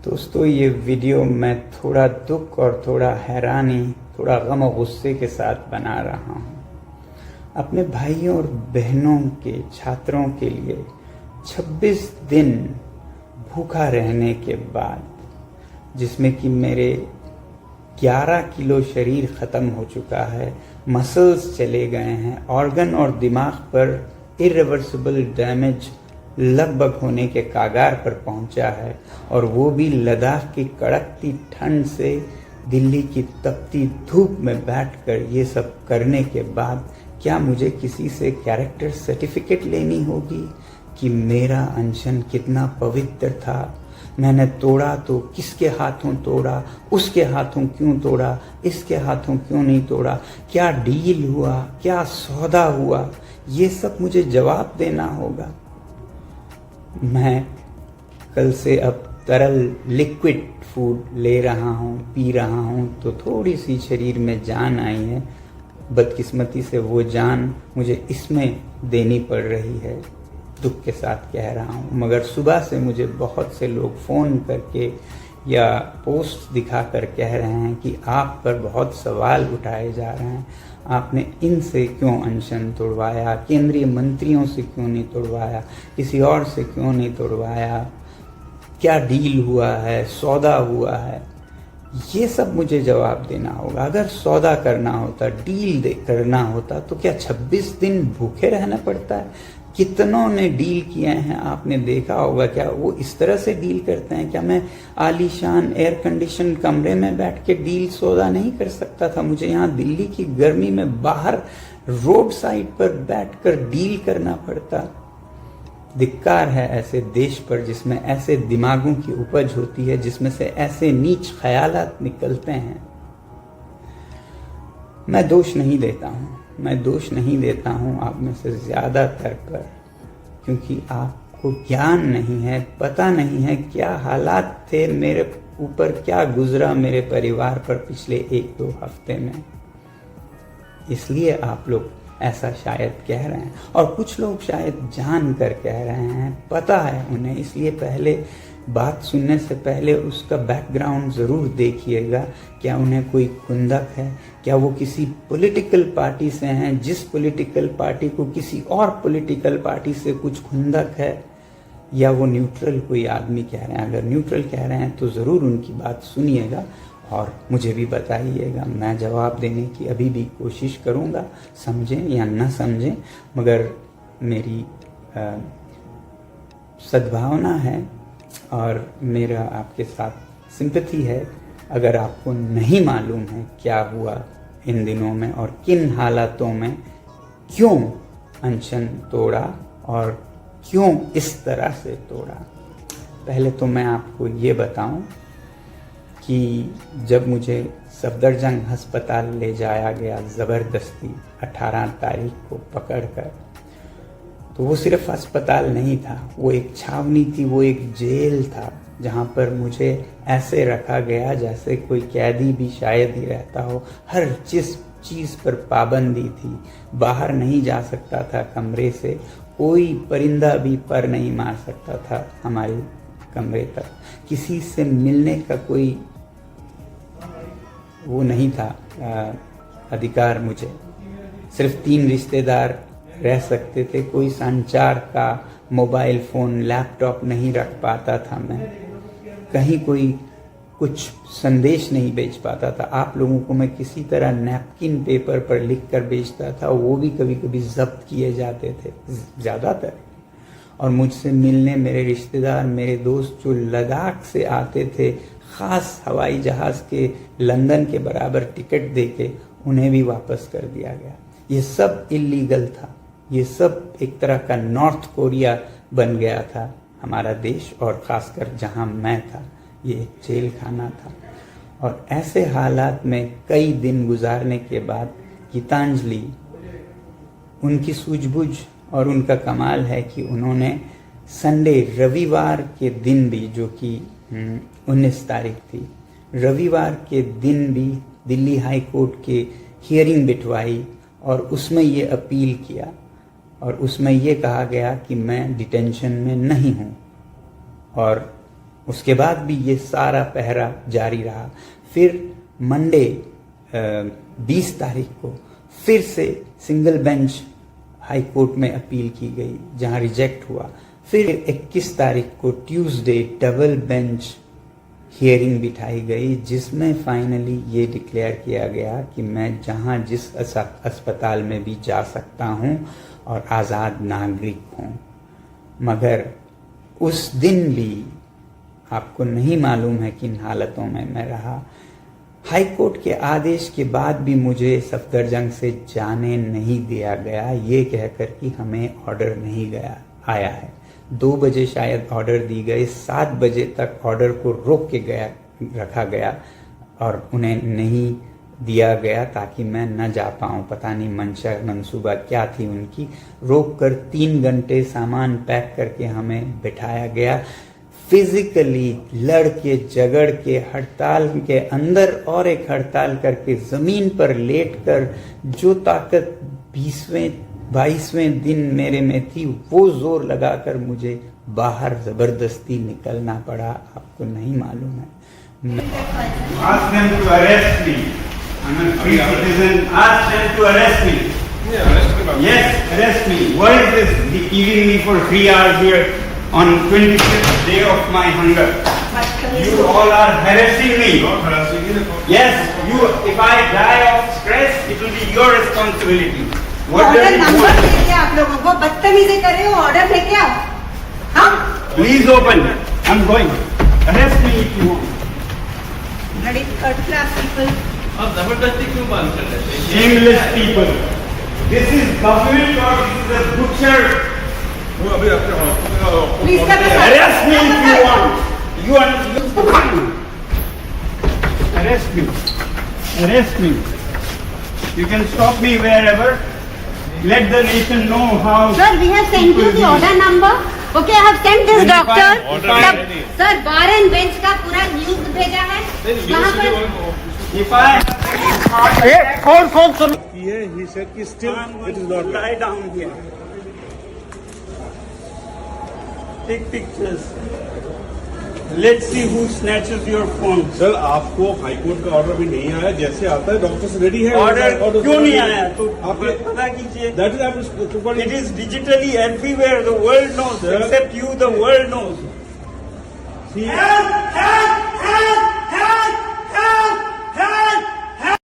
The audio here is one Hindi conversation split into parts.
दोस्तों, ये वीडियो मैं थोड़ा दुख और थोड़ा हैरानी, थोड़ा गम और गुस्से के साथ बना रहा हूँ। अपने भाइयों और बहनों के छात्रों के लिए 26 दिन भूखा रहने के बाद, जिसमें कि मेरे 11 किलो शरीर ख़त्म हो चुका है, मसल्स चले गए हैं, ऑर्गन और दिमाग पर इरिवर्सिबल डैमेज लगभग होने के कागार पर पहुंचा है, और वो भी लद्दाख की कड़कती ठंड से दिल्ली की तपती धूप में बैठकर ये सब करने के बाद क्या मुझे किसी से कैरेक्टर सर्टिफिकेट लेनी होगी कि मेरा अनशन कितना पवित्र था? मैंने तोड़ा तो किसके हाथों तोड़ा, उसके हाथों क्यों तोड़ा, इसके हाथों क्यों नहीं तोड़ा, क्या डील हुआ, क्या सौदा हुआ, ये सब मुझे जवाब देना होगा। मैं कल से अब तरल लिक्विड फूड ले रहा हूँ, पी रहा हूँ, तो थोड़ी सी शरीर में जान आई है। बदकिस्मती से वो जान मुझे इसमें देनी पड़ रही है, दुख के साथ कह रहा हूँ। मगर सुबह से मुझे बहुत से लोग फ़ोन करके या पोस्ट दिखाकर कह रहे हैं कि आप पर बहुत सवाल उठाए जा रहे हैं, आपने इनसे क्यों अनशन तोड़वाया, केंद्रीय मंत्रियों से क्यों नहीं तोड़वाया, किसी और से क्यों नहीं तोड़वाया, क्या डील हुआ है, सौदा हुआ है। ये सब मुझे जवाब देना होगा। अगर सौदा करना होता, डील करना होता, तो क्या 26 दिन भूखे रहना पड़ता है? कितनों ने डील किए हैं, आपने देखा होगा। क्या वो इस तरह से डील करते हैं? क्या मैं आलीशान एयर कंडीशन कमरे में बैठ के डील सौदा नहीं कर सकता था? मुझे यहाँ दिल्ली की गर्मी में बाहर रोड साइड पर बैठकर डील करना पड़ता। धिक्कार है ऐसे देश पर जिसमें ऐसे दिमागों की उपज होती है, जिसमें से ऐसे नीच ख्यालात निकलते हैं। मैं दोष नहीं देता हूँ आप में से ज़्यादातर पर, क्योंकि आपको ज्ञान नहीं है, पता नहीं है क्या हालात थे मेरे ऊपर, क्या गुजरा मेरे परिवार पर पिछले 1-2 हफ्ते में। इसलिए आप लोग ऐसा शायद कह रहे हैं, और कुछ लोग शायद जान कर कह रहे हैं, पता है उन्हें। इसलिए पहले बात सुनने से पहले उसका बैकग्राउंड ज़रूर देखिएगा। क्या उन्हें कोई खुंदक है? क्या वो किसी पॉलिटिकल पार्टी से हैं, जिस पॉलिटिकल पार्टी को किसी और पॉलिटिकल पार्टी से कुछ खुंदक है? या वो न्यूट्रल कोई आदमी कह रहे हैं? अगर न्यूट्रल कह रहे हैं तो ज़रूर उनकी बात सुनिएगा और मुझे भी बताइएगा। मैं जवाब देने की अभी भी कोशिश करूँगा, समझें या न समझें, मगर मेरी सद्भावना है और मेरा आपके साथ सिंपैथी है। अगर आपको नहीं मालूम है क्या हुआ इन दिनों में और किन हालातों में क्यों अनशन तोड़ा और क्यों इस तरह से तोड़ा, पहले तो मैं आपको ये बताऊं कि जब मुझे सफदरजंग अस्पताल ले जाया गया ज़बरदस्ती 18 तारीख को पकड़कर, तो वो सिर्फ अस्पताल नहीं था, वो एक छावनी थी, वो एक जेल था, जहाँ पर मुझे ऐसे रखा गया जैसे कोई कैदी भी शायद ही रहता हो। हर चीज़ पर पाबंदी थी, बाहर नहीं जा सकता था कमरे से, कोई परिंदा भी पर नहीं मार सकता था हमारे कमरे तक, किसी से मिलने का कोई वो नहीं था अधिकार। मुझे सिर्फ 3 रिश्तेदार रह सकते थे, कोई संचार का मोबाइल फ़ोन, लैपटॉप नहीं रख पाता था मैं, कहीं कोई कुछ संदेश नहीं भेज पाता था। आप लोगों को मैं किसी तरह नैपकिन पेपर पर लिख कर भेजता था, वो भी कभी कभी जब्त किए जाते थे ज़्यादातर। और मुझसे मिलने मेरे रिश्तेदार, मेरे दोस्त जो लद्दाख से आते थे, ख़ास हवाई जहाज़ के लंदन के बराबर टिकट देके, उन्हें भी वापस कर दिया गया। ये सब इलीगल था, ये सब एक तरह का नॉर्थ कोरिया बन गया था हमारा देश, और ख़ासकर जहाँ मैं था ये एक जेल खाना था। और ऐसे हालात में कई दिन गुजारने के बाद गीतांजलि, उनकी सूझबूझ और उनका कमाल है कि उन्होंने संडे, रविवार के दिन भी, जो कि 19 तारीख थी, रविवार के दिन भी दिल्ली हाई कोर्ट के हियरिंग बिठवाई और उसमें ये अपील किया, और उसमें ये कहा गया कि मैं डिटेंशन में नहीं हूँ और उसके बाद भी ये सारा पहरा जारी रहा। फिर मंडे 20 तारीख को फिर से सिंगल बेंच हाई कोर्ट में अपील की गई, जहां रिजेक्ट हुआ। फिर 21 तारीख को ट्यूसडे डबल बेंच हियरिंग बिठाई गई, जिसमें फाइनली ये डिक्लेयर किया गया कि मैं जहां जिस अस्पताल में भी जा सकता हूं और आज़ाद नागरिक हूं। मगर उस दिन भी आपको नहीं मालूम है किन हालतों में मैं रहा। हाई कोर्ट के आदेश के बाद भी मुझे सफदरजंग से जाने नहीं दिया गया, ये कहकर कि हमें ऑर्डर नहीं आया है। 2 बजे शायद ऑर्डर दी गई, 7 बजे तक ऑर्डर को रोक के रखा गया और उन्हें नहीं दिया गया ताकि मैं न जा पाऊं। पता नहीं मंशा मंसूबा क्या थी उनकी। रोक कर 3 घंटे सामान पैक करके हमें बिठाया गया। फिजिकली लड़ के झगड़ के हड़ताल के अंदर और एक हड़ताल करके जमीन पर लेटकर जो ताकत 22वें दिन मेरे में थी, वो जोर लगाकर मुझे बाहर जबरदस्ती निकलना पड़ा। आपको नहीं मालूम है। Ask them to arrest me. I'm a free citizen. Ask them to arrest me. Yes, arrest me. What is this? Keeping me for 3 hours here on 25th day of my hunger. You all are harassing me. Not harassing you. Yes, you. If I die of stress, it will be your responsibility. Order number लेके आप लोगों को बदतमीजी कर रहे हो, ऑर्डर लेके आओ। हाँ, Please open. I'm going. Arrest me if you want. bloody third class people. आप जबरदस्ती क्यों बांध कर रहे हैं? Shameless people. This is government or this is a butcher. वो अभी आपके hospital Please come aside. Arrest me if you want. You are. Arrest me. Arrest me. You can stop me wherever. Let the nation know how. Sir, we have sent you the order number. Okay, I have sent this doctor. Sir, bar and bench का पूरा न्यूज भेजा है। वहाँ पर If I he said कि still it is not lie down here. Take pictures. Let's see who snatches your phone. Sir आपको हाई कोर्ट का ऑर्डर भी नहीं आया, जैसे आता है डॉक्टर से रेडी है। ऑर्डर क्यों नहीं आया? तो आपके पता कीजिए। That is It is digitally everywhere. The world knows. Sir. Except you, the world knows.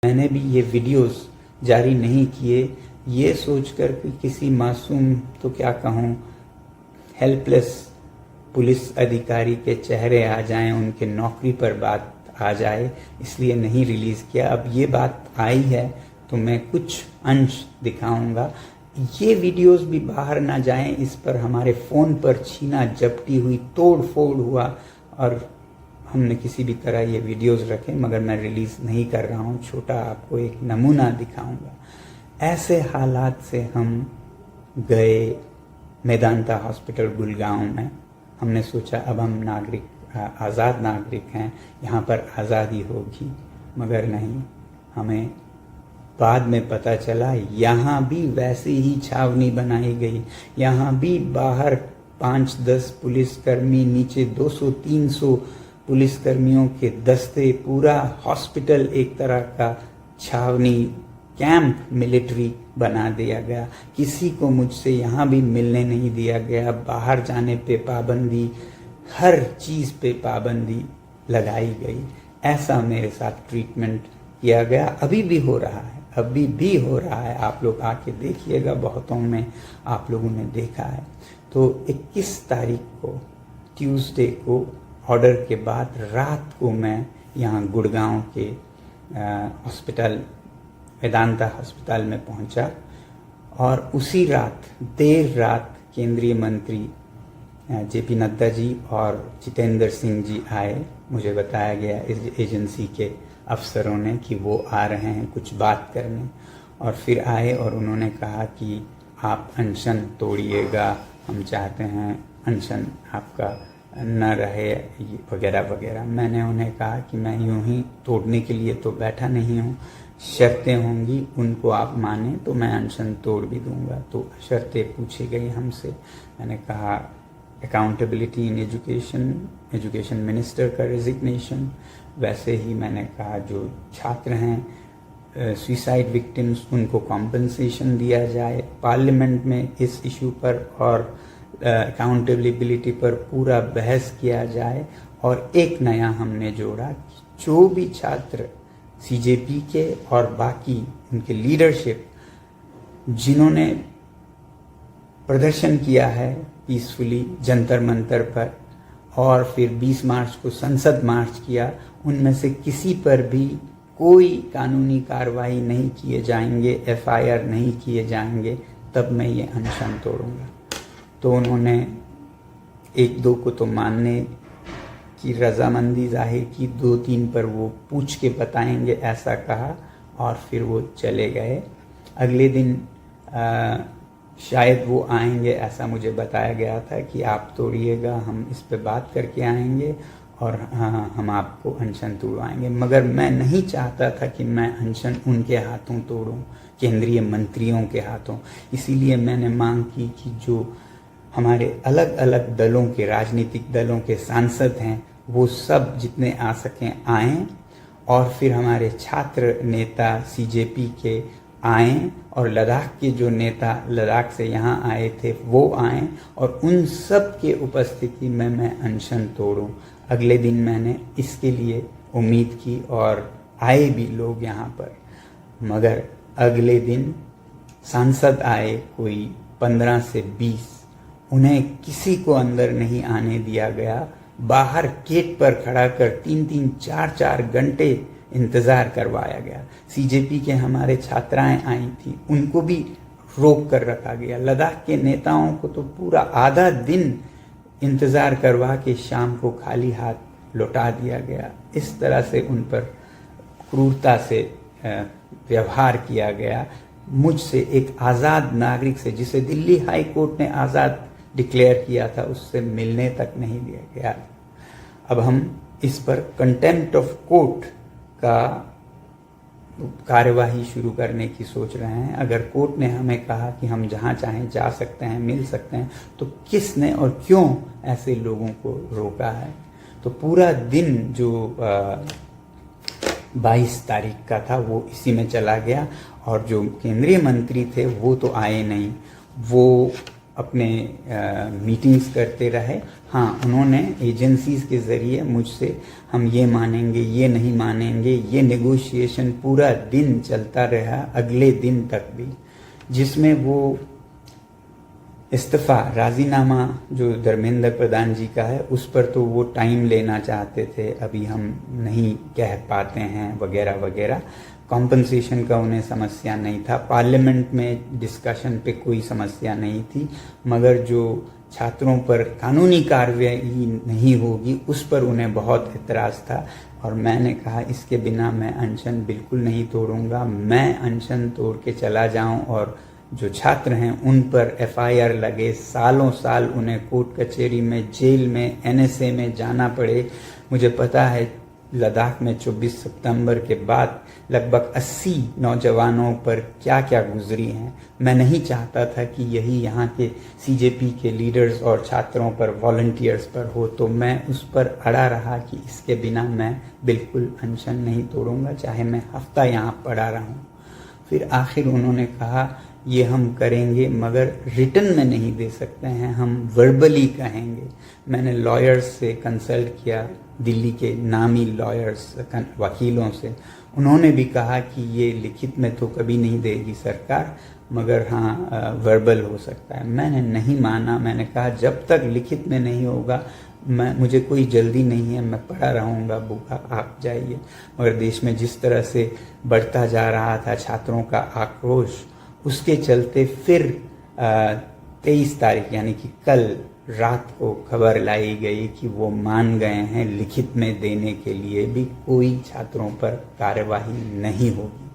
मैंने भी ये वीडियोस जारी नहीं किए, ये सोचकर कि किसी मासूम, तो क्या कहूँ, हेल्पलेस पुलिस अधिकारी के चेहरे आ जाएं, उनके नौकरी पर बात आ जाए, इसलिए नहीं रिलीज किया। अब ये बात आई है तो मैं कुछ अंश दिखाऊंगा। ये वीडियोस भी बाहर ना जाएं, इस पर हमारे फोन पर छीना झपटी हुई, तोड़ फोड़ हुआ और हमने किसी भी तरह ये वीडियोस रखे, मगर मैं रिलीज नहीं कर रहा हूँ। छोटा आपको एक नमूना दिखाऊंगा। ऐसे हालात से हम गए मेदांता हॉस्पिटल गुड़गांव में। हमने सोचा अब हम आज़ाद नागरिक हैं, यहाँ पर आज़ादी होगी, मगर नहीं। हमें बाद में पता चला यहाँ भी वैसी ही छावनी बनाई गई। यहाँ भी बाहर 5-10 पुलिसकर्मी, नीचे 200-300 पुलिसकर्मियों के दस्ते, पूरा हॉस्पिटल एक तरह का छावनी, कैंप मिलिट्री बना दिया गया। किसी को मुझसे यहाँ भी मिलने नहीं दिया गया। बाहर जाने पे पाबंदी, हर चीज पे पाबंदी लगाई गई। ऐसा मेरे साथ ट्रीटमेंट किया गया। अभी भी हो रहा है, अभी भी हो रहा है। आप लोग आके देखिएगा, बहुतों में आप लोगों ने देखा है। तो 21 तारीख को ट्यूसडे को ऑर्डर के बाद रात को मैं यहाँ गुड़गांव के हॉस्पिटल, वेदांता हॉस्पिटल में पहुंचा और उसी रात, देर रात, केंद्रीय मंत्री जेपी नड्डा जी और जितेंद्र सिंह जी आए। मुझे बताया गया इस एजेंसी के अफसरों ने कि वो आ रहे हैं कुछ बात करने, और फिर आए और उन्होंने कहा कि आप अनशन तोड़िएगा, हम चाहते हैं अनशन आपका न रहे, वगैरह वगैरह। मैंने उन्हें कहा कि मैं यूं ही तोड़ने के लिए तो बैठा नहीं हूँ, शर्तें होंगी, उनको आप माने तो मैं अनशन तोड़ भी दूंगा। तो शर्तें पूछी गई हमसे। मैंने कहा अकाउंटेबिलिटी इन एजुकेशन मिनिस्टर का रेजिग्नेशन, वैसे ही मैंने कहा जो छात्र हैं सुसाइड विक्टिम्स उनको कॉम्पनसेशन दिया जाए, पार्लियामेंट में इस इशू पर और अकाउंटेबिलिटी पर पूरा बहस किया जाए। और एक नया हमने जोड़ा, जो भी छात्र सीजेपी के और बाकी उनके लीडरशिप जिन्होंने प्रदर्शन किया है पीसफुली जंतर मंतर पर और फिर 20 मार्च को संसद मार्च किया, उनमें से किसी पर भी कोई कानूनी कार्रवाई नहीं किए जाएंगे, एफआईआर नहीं किए जाएंगे, तब मैं ये अनशन तोड़ूंगा। तो उन्होंने एक दो को तो मानने की रजामंदी जाहिर की, 2-3 पर वो पूछ के बताएंगे ऐसा कहा और फिर वो चले गए। अगले दिन शायद वो आएंगे ऐसा मुझे बताया गया था कि आप तोड़िएगा, हम इस पे बात करके आएंगे और हम आपको अनशन तोड़वाएंगे। मगर मैं नहीं चाहता था कि मैं अनशन उनके हाथों तोड़ूं, केंद्रीय मंत्रियों के हाथों। इसीलिए मैंने मांग की कि जो हमारे अलग अलग दलों के, राजनीतिक दलों के सांसद हैं वो सब जितने आ सकें आएं और फिर हमारे छात्र नेता सीजेपी के आएं और लद्दाख के जो नेता लद्दाख से यहाँ आए थे वो आएं और उन सब के उपस्थिति में मैं अनशन तोड़ूं। अगले दिन मैंने इसके लिए उम्मीद की और आए भी लोग यहाँ पर, मगर अगले दिन सांसद आए कोई 15 से 20, उन्हें किसी को अंदर नहीं आने दिया गया। बाहर गेट पर खड़ा कर 3-3, 4-4 घंटे इंतजार करवाया गया। सीजेपी के हमारे छात्राएं आई थी, उनको भी रोक कर रखा गया। लद्दाख के नेताओं को तो पूरा आधा दिन इंतजार करवा के शाम को खाली हाथ लौटा दिया गया। इस तरह से उन पर क्रूरता से व्यवहार किया गया। मुझसे, एक आज़ाद नागरिक से, जिसे दिल्ली हाई कोर्ट ने आज़ाद डिक्लेयर किया था, उससे मिलने तक नहीं दिया गया। अब हम इस पर कंटेम्प्ट ऑफ कोर्ट का कार्यवाही शुरू करने की सोच रहे हैं। अगर कोर्ट ने हमें कहा कि हम जहां चाहें जा सकते हैं, मिल सकते हैं, तो किसने और क्यों ऐसे लोगों को रोका है? तो पूरा दिन जो 22 तारीख का था वो इसी में चला गया और जो केंद्रीय मंत्री थे वो तो आए नहीं, वो अपने मीटिंग्स करते रहे। हाँ, उन्होंने एजेंसीज के ज़रिए मुझसे हम ये मानेंगे, ये नहीं मानेंगे, ये नेगोशिएशन पूरा दिन चलता रहा, अगले दिन तक भी, जिसमें वो इस्तीफ़ा, राजीनामा जो धर्मेंद्र प्रधान जी का है उस पर तो वो टाइम लेना चाहते थे, अभी हम नहीं कह पाते हैं वगैरह वगैरह। कॉम्पनसेशन का उन्हें समस्या नहीं था, पार्लियामेंट में डिस्कशन पे कोई समस्या नहीं थी, मगर जो छात्रों पर कानूनी कार्रवाई नहीं होगी उस पर उन्हें बहुत एतराज़ था। और मैंने कहा इसके बिना मैं अनशन बिल्कुल नहीं तोड़ूंगा। मैं अनशन तोड़ के चला जाऊं और जो छात्र हैं उन पर एफआईआर लगे, सालों साल उन्हें कोर्ट कचहरी में, जेल में, एनएसए में जाना पड़े। मुझे पता है लद्दाख में 24 सितंबर के बाद लगभग 80 नौजवानों पर क्या क्या गुजरी हैं। मैं नहीं चाहता था कि यही यहाँ के सीजेपी के लीडर्स और छात्रों पर, वॉलंटियर्स पर हो, तो मैं उस पर अड़ा रहा कि इसके बिना मैं बिल्कुल अनशन नहीं तोड़ूंगा, चाहे मैं हफ्ता यहाँ पड़ा रहूँ। फिर आखिर उन्होंने कहा ये हम करेंगे मगर रिटर्न में नहीं दे सकते हैं, हम वर्बली कहेंगे। मैंने लॉयर्स से कंसल्ट किया, दिल्ली के नामी लॉयर्स, वकीलों से। उन्होंने भी कहा कि ये लिखित में तो कभी नहीं देगी सरकार, मगर हाँ वर्बल हो सकता है। मैंने नहीं माना, मैंने कहा जब तक लिखित में नहीं होगा मुझे कोई जल्दी नहीं है, मैं पड़ा रहूँगा भूखा, आप जाइए। मगर देश में जिस तरह से बढ़ता जा रहा था छात्रों का आक्रोश, उसके चलते फिर 23 तारीख यानी कि कल रात को खबर लाई गई कि वो मान गए हैं लिखित में देने के लिए भी कोई छात्रों पर कार्यवाही नहीं होगी।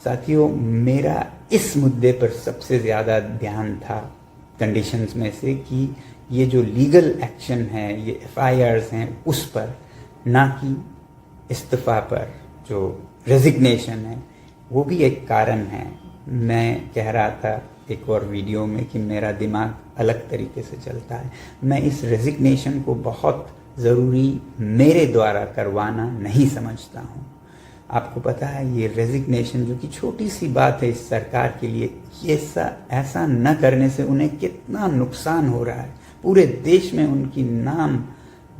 साथियों, मेरा इस मुद्दे पर सबसे ज़्यादा ध्यान था कंडीशंस में से कि ये जो लीगल एक्शन है, ये एफआईआर्स हैं उस पर, ना कि इस्तीफ़ा पर। जो रेजिग्नेशन है वो भी एक कारण है। मैं कह रहा था एक और वीडियो में कि मेरा दिमाग अलग तरीके से चलता है। मैं इस रेजिग्नेशन को बहुत ज़रूरी मेरे द्वारा करवाना नहीं समझता हूँ। आपको पता है ये रेजिग्नेशन जो कि छोटी सी बात है इस सरकार के लिए, ये ऐसा न करने से उन्हें कितना नुकसान हो रहा है। पूरे देश में उनकी नाम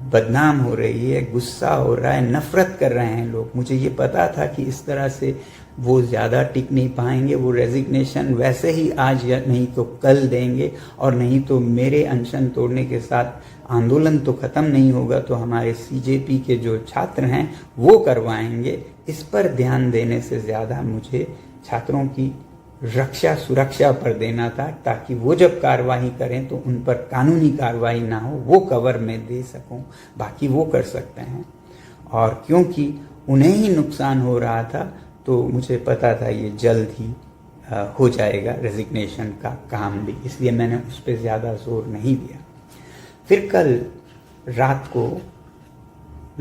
बदनाम हो रही है, गुस्सा हो रहा है, नफरत कर रहे हैं लोग। मुझे ये पता था कि इस तरह से वो ज़्यादा टिक नहीं पाएंगे। वो रेजिग्नेशन वैसे ही आज या नहीं तो कल देंगे, और नहीं तो मेरे अनशन तोड़ने के साथ आंदोलन तो ख़त्म नहीं होगा, तो हमारे सीजेपी के जो छात्र हैं वो करवाएंगे। इस पर ध्यान देने से ज़्यादा मुझे छात्रों की रक्षा सुरक्षा पर देना था, ताकि वो जब कार्रवाई करें तो उन पर कानूनी कार्रवाई ना हो, वो कवर में दे सकूं। बाकी वो कर सकते हैं, और क्योंकि उन्हें ही नुकसान हो रहा था तो मुझे पता था ये जल्द ही हो जाएगा रेजिग्नेशन का काम भी, इसलिए मैंने उस पर ज़्यादा जोर नहीं दिया। फिर कल रात को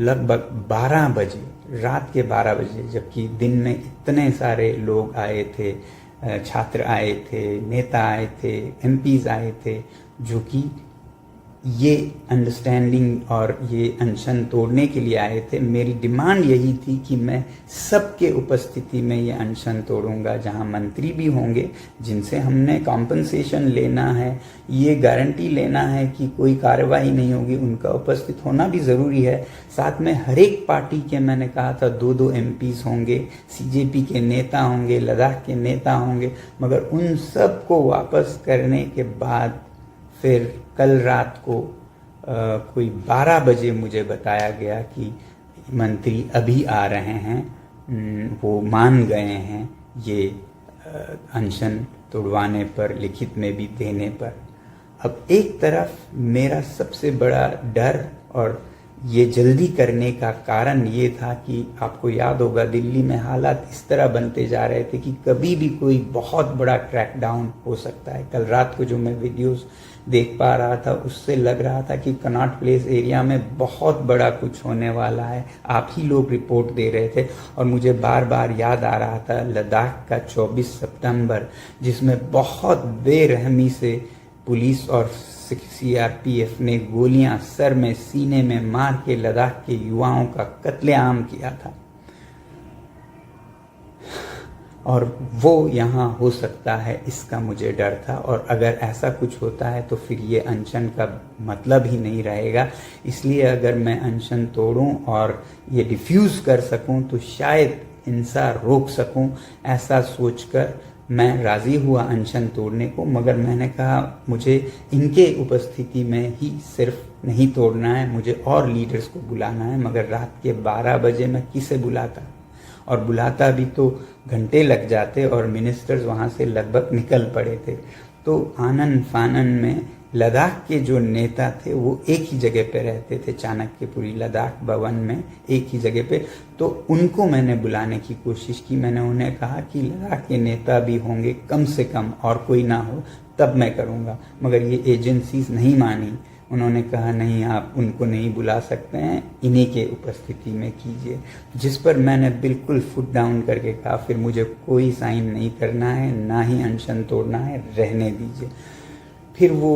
लगभग 12 बजे, रात के 12 बजे, जबकि दिन में इतने सारे लोग आए थे, छात्र आए थे, नेता आए थे, एमपीज आए थे, जो कि ये अंडरस्टैंडिंग और ये अनशन तोड़ने के लिए आए थे। मेरी डिमांड यही थी कि मैं सबके उपस्थिति में ये अनशन तोड़ूंगा, जहां मंत्री भी होंगे, जिनसे हमने कॉम्पनसेशन लेना है, ये गारंटी लेना है कि कोई कार्रवाई नहीं होगी, उनका उपस्थित होना भी ज़रूरी है। साथ में हर एक पार्टी के, मैंने कहा था 2-2 एमपीज होंगे, सीजेपी के नेता होंगे, लद्दाख के नेता होंगे, मगर उन सब को वापस करने के बाद फिर कल रात को कोई 12 बजे मुझे बताया गया कि मंत्री अभी आ रहे हैं, वो मान गए हैं ये अनशन तोड़वाने पर, लिखित में भी देने पर। अब एक तरफ मेरा सबसे बड़ा डर और ये जल्दी करने का कारण ये था कि आपको याद होगा दिल्ली में हालात इस तरह बनते जा रहे थे कि कभी भी कोई बहुत बड़ा क्रैकडाउन हो सकता है। कल रात को जो मैं वीडियोस देख पा रहा था उससे लग रहा था कि कनॉट प्लेस एरिया में बहुत बड़ा कुछ होने वाला है। आप ही लोग रिपोर्ट दे रहे थे, और मुझे बार बार याद आ रहा था लद्दाख का 24 सितंबर, जिसमें बहुत बेरहमी से पुलिस और सीआरपीएफ ने गोलियां सर में, सीने में मार के लद्दाख के युवाओं का कत्लेआम किया था, और वो यहाँ हो सकता है इसका मुझे डर था। और अगर ऐसा कुछ होता है तो फिर ये अनशन का मतलब ही नहीं रहेगा। इसलिए अगर मैं अनशन तोड़ूं और ये डिफ्यूज़ कर सकूं तो शायद हिंसा रोक सकूं, ऐसा सोचकर मैं राज़ी हुआ अनशन तोड़ने को। मगर मैंने कहा मुझे इनके उपस्थिति में ही सिर्फ नहीं तोड़ना है, मुझे और लीडर्स को बुलाना है। मगर रात के 12 बजे मैं किसे बुलाता, और बुलाता भी तो घंटे लग जाते, और मिनिस्टर्स वहाँ से लगभग निकल पड़े थे। तो आनन फानन में लद्दाख के जो नेता थे वो एक ही जगह पे रहते थे, चाणक्यपुरी लद्दाख भवन में एक ही जगह पे। तो उनको मैंने बुलाने की कोशिश की। मैंने उन्हें कहा कि लद्दाख के नेता भी होंगे कम से कम, और कोई ना हो तब मैं करूँगा। मगर ये एजेंसीज नहीं मानी। उन्होंने कहा नहीं, आप उनको नहीं बुला सकते हैं, इन्हीं के उपस्थिति में कीजिए। जिस पर मैंने बिल्कुल फुट डाउन करके कहा फिर मुझे कोई साइन नहीं करना है, ना ही अनशन तोड़ना है, रहने दीजिए। फिर वो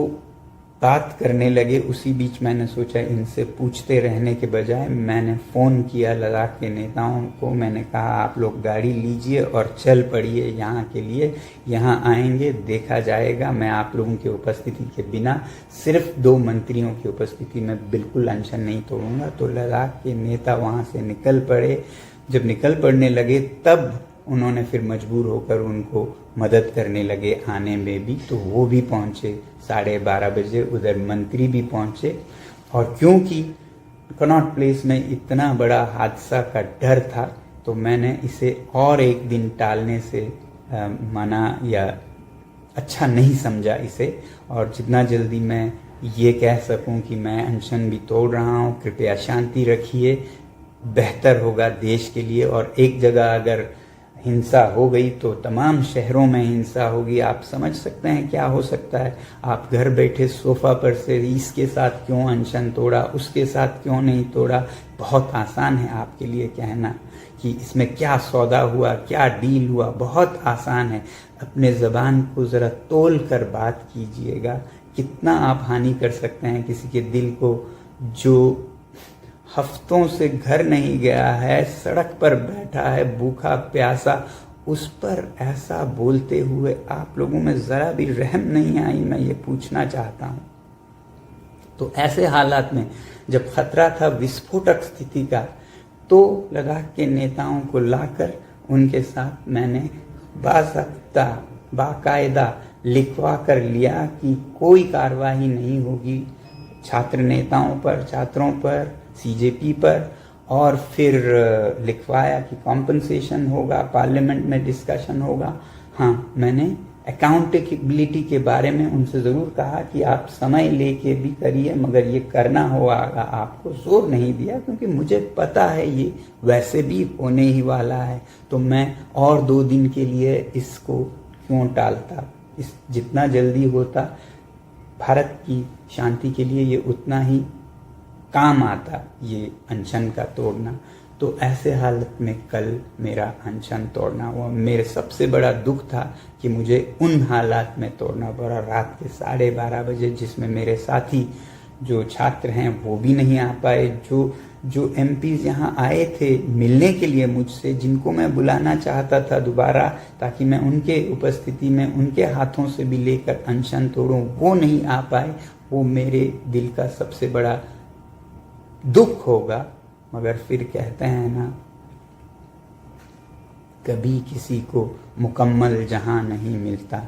बात करने लगे। उसी बीच मैंने सोचा इनसे पूछते रहने के बजाय मैंने फ़ोन किया लद्दाख के नेताओं को। मैंने कहा आप लोग गाड़ी लीजिए और चल पड़िए यहाँ के लिए, यहाँ आएंगे, देखा जाएगा। मैं आप लोगों की उपस्थिति के बिना सिर्फ 2 मंत्रियों की उपस्थिति में बिल्कुल अनशन नहीं तोड़ूंगा। तो लद्दाख के नेता वहाँ से निकल पड़े। जब निकल पड़ने लगे तब उन्होंने फिर मजबूर होकर उनको मदद करने लगे आने में भी। तो वो भी पहुँचे 12:30 बजे, उधर मंत्री भी पहुँचे। और क्योंकि कनॉट प्लेस में इतना बड़ा हादसा का डर था तो मैंने इसे और एक दिन टालने से मना या अच्छा नहीं समझा इसे। और जितना जल्दी मैं ये कह सकूं कि मैं अनशन भी तोड़ रहा हूं, कृपया शांति रखिए, बेहतर होगा देश के लिए। और एक जगह अगर हिंसा हो गई तो तमाम शहरों में हिंसा होगी। आप समझ सकते हैं क्या हो सकता है। आप घर बैठे सोफा पर से इसके साथ क्यों अनशन तोड़ा, उसके साथ क्यों नहीं तोड़ा। बहुत आसान है आपके लिए कहना कि इसमें क्या सौदा हुआ, क्या डील हुआ, बहुत आसान है। अपने ज़बान को ज़रा तोल कर बात कीजिएगा। कितना आप हानि कर सकते हैं किसी के दिल को जो हफ्तों से घर नहीं गया है, सड़क पर बैठा है भूखा प्यासा, उस पर ऐसा बोलते हुए आप लोगों में ज़रा भी रहम नहीं आई। मैं ये पूछना चाहता हूँ। तो ऐसे हालात में जब खतरा था विस्फोटक स्थिति का, तो लद्दाख के नेताओं को लाकर उनके साथ मैंने बाकायदा लिखवा कर लिया कि कोई कार्रवाई नहीं होगी छात्र नेताओं पर, छात्रों पर, सीजेपी पर, और फिर लिखवाया कि कॉम्पनसेशन होगा, पार्लियामेंट में डिस्कशन होगा। हाँ, मैंने अकाउंटेबिलिटी के बारे में उनसे ज़रूर कहा कि आप समय लेके भी करिए, मगर ये करना होगा। आपको जोर नहीं दिया क्योंकि मुझे पता है ये वैसे भी होने ही वाला है, तो मैं और 2 दिन के लिए इसको क्यों टालता। इस जितना जल्दी होता भारत की शांति के लिए ये उतना ही काम आता, ये अनशन का तोड़ना। तो ऐसे हालत में कल मेरा अनशन तोड़ना हुआ। मेरे सबसे बड़ा दुख था कि मुझे उन हालात में तोड़ना पड़ा, रात के 12:30 बजे, जिसमें मेरे साथी जो छात्र हैं वो भी नहीं आ पाए। जो एमपीज यहाँ आए थे मिलने के लिए मुझसे, जिनको मैं बुलाना चाहता था दोबारा ताकि मैं उनके उपस्थिति में उनके हाथों से भी लेकर अनशन तोड़ूं, वो नहीं आ पाए। वो मेरे दिल का सबसे बड़ा दुख होगा। मगर फिर कहते हैं ना, कभी किसी को मुकम्मल जहां नहीं मिलता,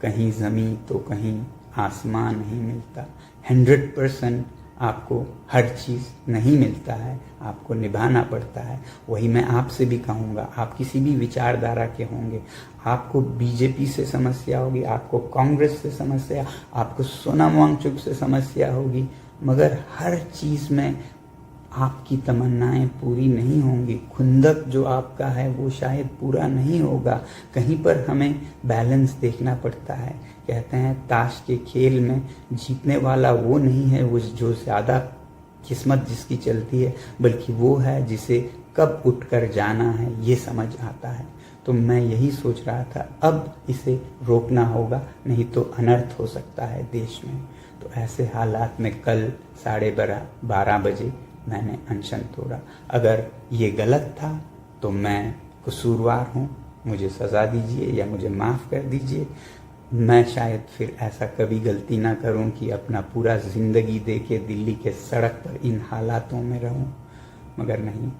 कहीं ज़मीं तो कहीं आसमान नहीं मिलता। 100% आपको हर चीज़ नहीं मिलता है, आपको निभाना पड़ता है। वही मैं आपसे भी कहूँगा, आप किसी भी विचारधारा के होंगे, आपको बीजेपी से समस्या होगी, आपको कांग्रेस से समस्या, आपको सोनम वांगचुक से समस्या होगी, मगर हर चीज़ में आपकी तमन्नाएं पूरी नहीं होंगी। खुंदक जो आपका है वो शायद पूरा नहीं होगा। कहीं पर हमें बैलेंस देखना पड़ता है। कहते हैं ताश के खेल में जीतने वाला वो नहीं है वो जो ज़्यादा किस्मत जिसकी चलती है, बल्कि वो है जिसे कब उठकर जाना है ये समझ आता है। तो मैं यही सोच रहा था, अब इसे रोकना होगा, नहीं तो अनर्थ हो सकता है देश में। तो ऐसे हालात में कल 12:30 बजे मैंने अनशन तोड़ा। अगर ये गलत था तो मैं कसूरवार हूँ, मुझे सज़ा दीजिए या मुझे माफ़ कर दीजिए। मैं शायद फिर ऐसा कभी गलती ना करूँ कि अपना पूरा ज़िंदगी दे के दिल्ली के सड़क पर इन हालातों में रहूँ। मगर नहीं,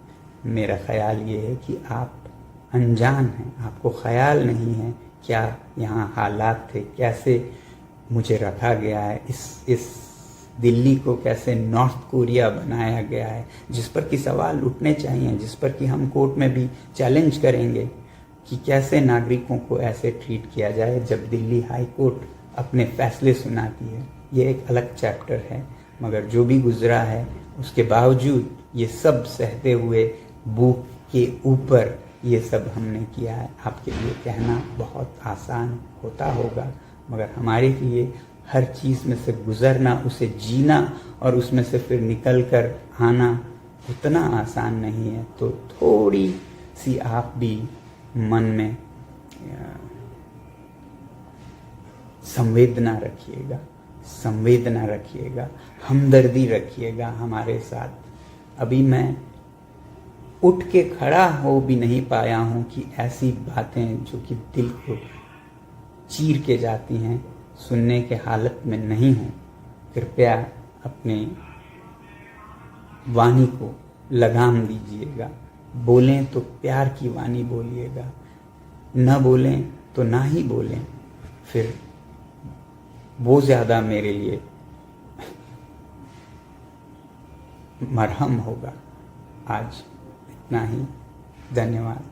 मेरा ख़्याल ये है कि आप अनजान हैं, आपको ख़्याल नहीं है क्या यहाँ हालात थे, कैसे मुझे रखा गया है, इस दिल्ली को कैसे नॉर्थ कोरिया बनाया गया है, जिस पर कि सवाल उठने चाहिए, जिस पर कि हम कोर्ट में भी चैलेंज करेंगे कि कैसे नागरिकों को ऐसे ट्रीट किया जाए जब दिल्ली हाई कोर्ट अपने फैसले सुनाती है। ये एक अलग चैप्टर है, मगर जो भी गुजरा है उसके बावजूद ये सब सहते हुए भूख के ऊपर ये सब हमने किया है। आपके लिए कहना बहुत आसान होता होगा, मगर हमारे लिए हर चीज़ में से गुजरना, उसे जीना और उसमें से फिर निकल कर आना उतना आसान नहीं है। तो थोड़ी सी आप भी मन में संवेदना रखिएगा, हमदर्दी रखिएगा हमारे साथ। अभी मैं उठ के खड़ा हो भी नहीं पाया हूँ कि ऐसी बातें जो कि दिल को चीर के जाती हैं सुनने के हालत में नहीं हूँ। कृपया अपने वाणी को लगाम दीजिएगा। बोलें तो प्यार की वाणी बोलिएगा, न बोलें तो ना ही बोलें, फिर वो ज़्यादा मेरे लिए मरहम होगा। आज इतना ही, धन्यवाद।